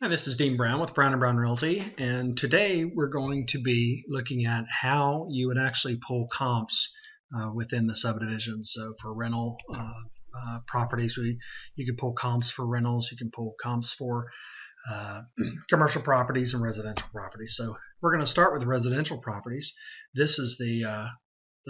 Hi, this is Dean Brown with Brown & Brown Realty, and today we're going to be looking at how you would actually pull comps within the subdivision. So for rental properties, you can pull comps for rentals, you can pull comps for commercial properties and residential properties. So we're going to start with residential properties. This is the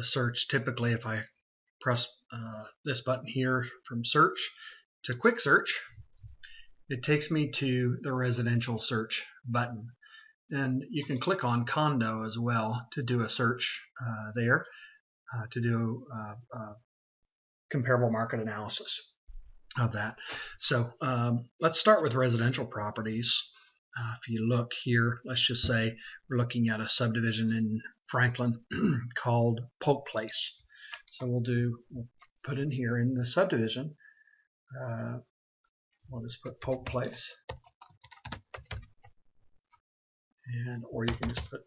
search. Typically, if I press this button here from search to quick search, it takes me to the residential search button, and you can click on condo as well to do a search there to do comparable market analysis of that. So let's start with residential properties. If you look here, let's just say we're looking at a subdivision in Franklin called Polk Place. So we'll put in here in the subdivision, we'll just put Polk Place, or you can just put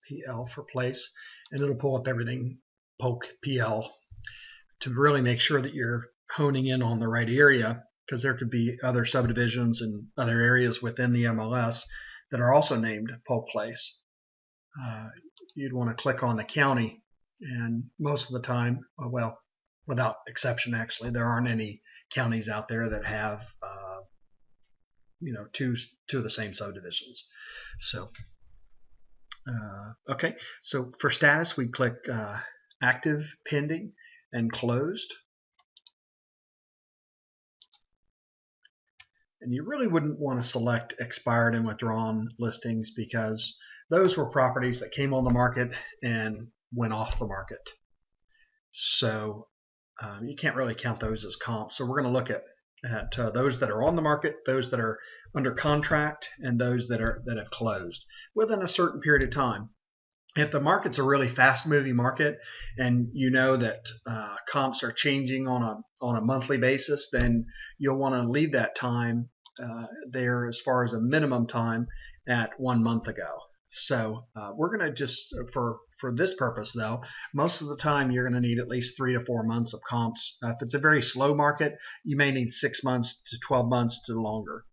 PL for place, and it'll pull up everything Polk PL to really make sure that you're honing in on the right area, because there could be other subdivisions and other areas within the MLS that are also named Polk Place. You'd want to click on the county, and most of the time, well, without exception actually, there aren't any counties out there that have two of the same subdivisions. So okay, so for status we click active, pending, and closed. And you really wouldn't want to select expired and withdrawn listings, because those were properties that came on the market and went off the market. So you can't really count those as comps. So we're going to look at those that are on the market, those that are under contract, and those that have closed within a certain period of time. If the market's a really fast-moving market, and you know that comps are changing on a monthly basis, then you'll want to leave that time there as far as a minimum time at 1 month ago. So we're going to just, for this purpose though, most of the time you're going to need at least 3 to 4 months of comps. If it's a very slow market, you may need 6 months to 12 months to longer.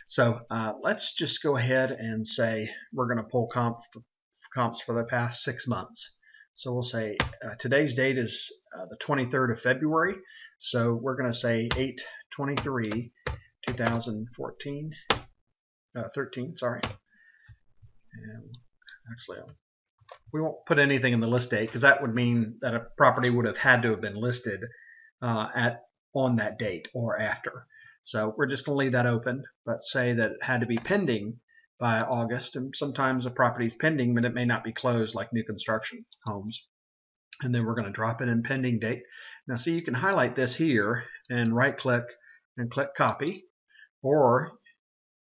So let's just go ahead and say we're going to pull comps for the past 6 months. So we'll say today's date is the 23rd of February. So we're going to say 8/23/2014, 13, sorry. And actually, we won't put anything in the list date, because that would mean that a property would have had to have been listed on that date or after. So we're just going to leave that open, but say that it had to be pending by August. And sometimes a property is pending, but it may not be closed, like new construction homes. And then we're going to drop it in pending date. Now, see, you can highlight this here and right-click and click copy, or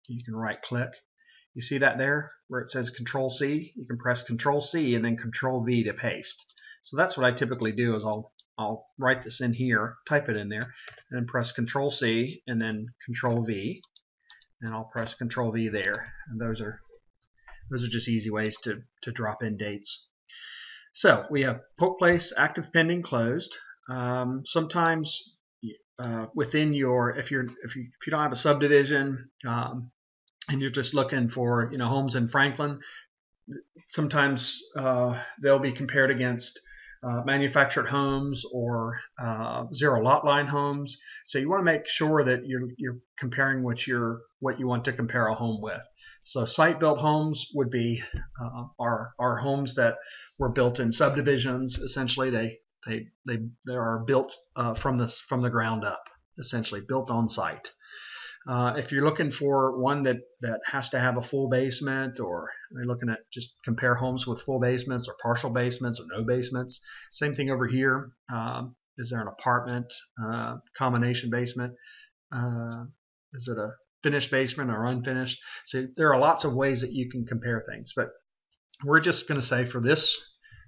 you can right-click. You see that there where it says Control C? You can press Control C and then Control V to paste. So that's what I typically do, is I'll write this in here, type it in there, and then press Control C and then Control V, and I'll press Control V there. And those are just easy ways to drop in dates. So we have Polk Place, active, pending, closed. Sometimes within your, if you don't have a subdivision, and you're just looking for homes in Franklin, sometimes they'll be compared against manufactured homes or zero lot line homes. So you want to make sure that you're comparing what you want to compare a home with. So site built homes would be are homes that were built in subdivisions. Essentially, they are built from the ground up, essentially built on site. If you're looking for one that has to have a full basement, or you're looking at just compare homes with full basements or partial basements or no basements, same thing over here. Is there an apartment, combination basement? Is it a finished basement or unfinished? So there are lots of ways that you can compare things, but we're just going to say for this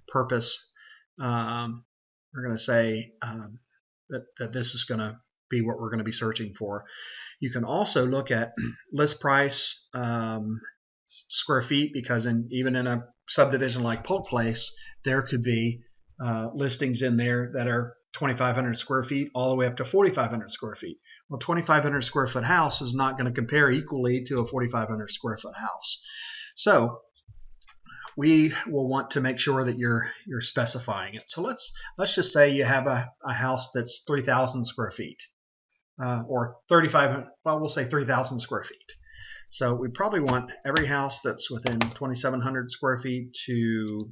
purpose, we're going to say that this is going to be what we're going to be searching for. You can also look at list price, square feet, because even in a subdivision like Polk Place, there could be listings in there that are 2,500 square feet all the way up to 4,500 square feet. Well, 2,500 square foot house is not going to compare equally to a 4,500 square foot house. So we will want to make sure that you're specifying it. So let's just say you have a house that's 3,000 square feet, or 3,500. Well, we'll say 3,000 square feet. So we probably want every house that's within 2,700 square feet to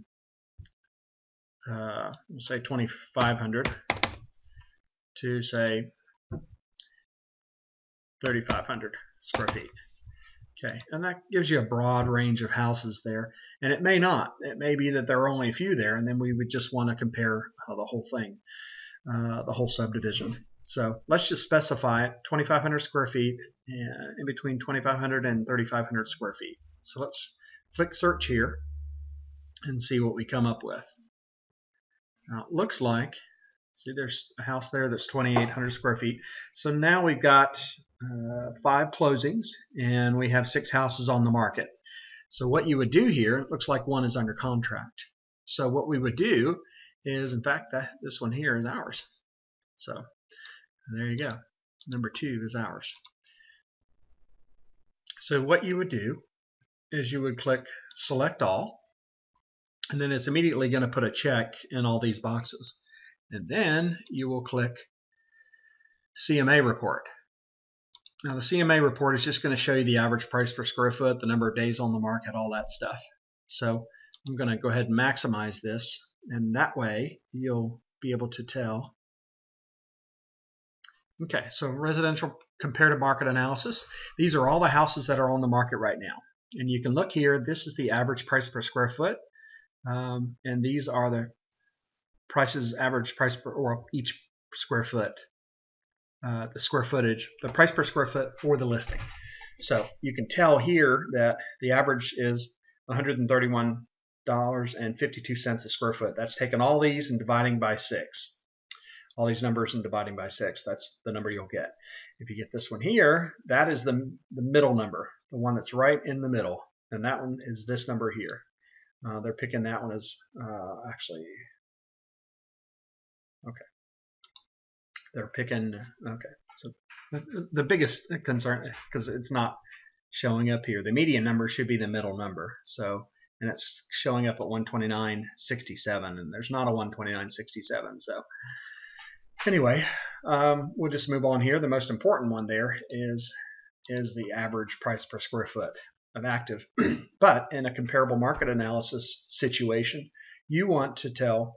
we'll say 2,500 to say 3,500 square feet. Okay, and that gives you a broad range of houses there, and it may not. It may be that there are only a few there, and then we would just want to compare the whole thing, the whole subdivision. So let's just specify it, 2,500 square feet, in between 2,500 and 3,500 square feet. So let's click search here and see what we come up with. Now it looks like, see, there's a house there that's 2,800 square feet. So now we've got 5 closings, and we have 6 houses on the market. So what you would do here, it looks like 1 is under contract. So what we would do is, in fact, this one here is ours. So there you go. Number 2 is ours. So what you would do is you would click select all, and then it's immediately going to put a check in all these boxes. And then you will click CMA report. Now the CMA report is just going to show you the average price per square foot, the number of days on the market, all that stuff. So I'm going to go ahead and maximize this, and that way you'll be able to tell. Okay, so residential comparative market analysis. These are all the houses that are on the market right now. And you can look here, this is the average price per square foot. And these are the prices, average price per, or each square foot, the square footage, the price per square foot for the listing. So you can tell here that the average is $131.52 a square foot. That's taking all these and dividing by 6. All these numbers and dividing by 6. That's the number you'll get. If you get this one here, that is the middle number, the one that's right in the middle. And that one is this number here. They're picking that one as actually, okay. They're picking, okay. So the biggest concern, because it's not showing up here, the median number should be the middle number. So, and it's showing up at 129.67, and there's not a 129.67. So anyway, we'll just move on here. The most important one there is the average price per square foot of active. But in a comparable market analysis situation, you want to tell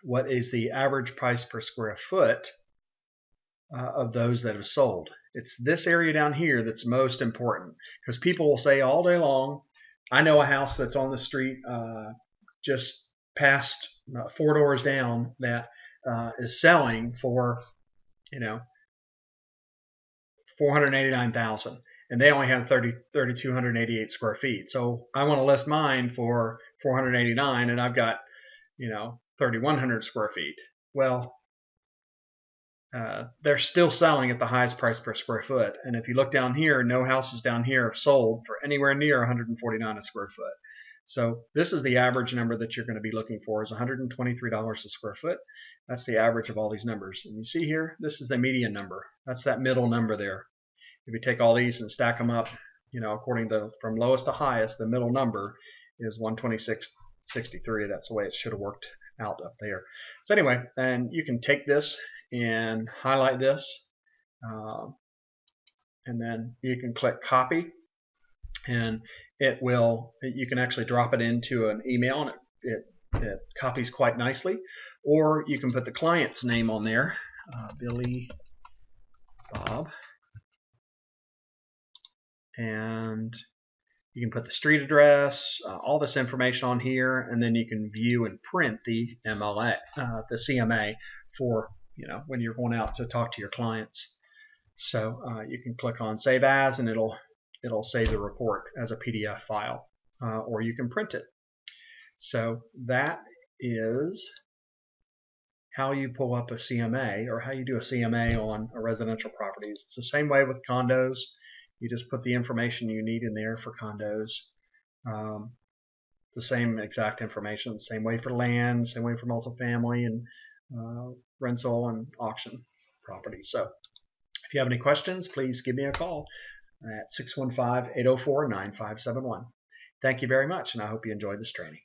what is the average price per square foot of those that have sold. It's this area down here that's most important, because people will say all day long, I know a house that's on the street just past 4 doors down that is selling for, you know, $489,000, and they only have 3,288 square feet. So I want to list mine for $489, and I've got, you know, 3,100 square feet. Well, they're still selling at the highest price per square foot. And if you look down here, no houses down here have sold for anywhere near 149 a square foot. So this is the average number that you're going to be looking for, is $123 a square foot. That's the average of all these numbers. And you see here, this is the median number. That's that middle number there. If you take all these and stack them up, you know, according to from lowest to highest, the middle number is 126.63. That's the way it should have worked out up there. So anyway, and you can take this and highlight this, and then you can click copy, and it will, you can actually drop it into an email, and it copies quite nicely. Or you can put the client's name on there, Billy Bob, and you can put the street address, all this information on here, and then you can view and print the MLA, the CMA for, you know, when you're going out to talk to your clients. So you can click on Save As, and it'll save the report as a PDF file, or you can print it. So that is how you pull up a CMA, or how you do a CMA on a residential property. It's the same way with condos. You just put the information you need in there for condos. The same exact information, the same way for land, same way for multifamily, and rental and auction properties. So if you have any questions, please give me a call at 615-804-9571. Thank you very much, and I hope you enjoyed this training.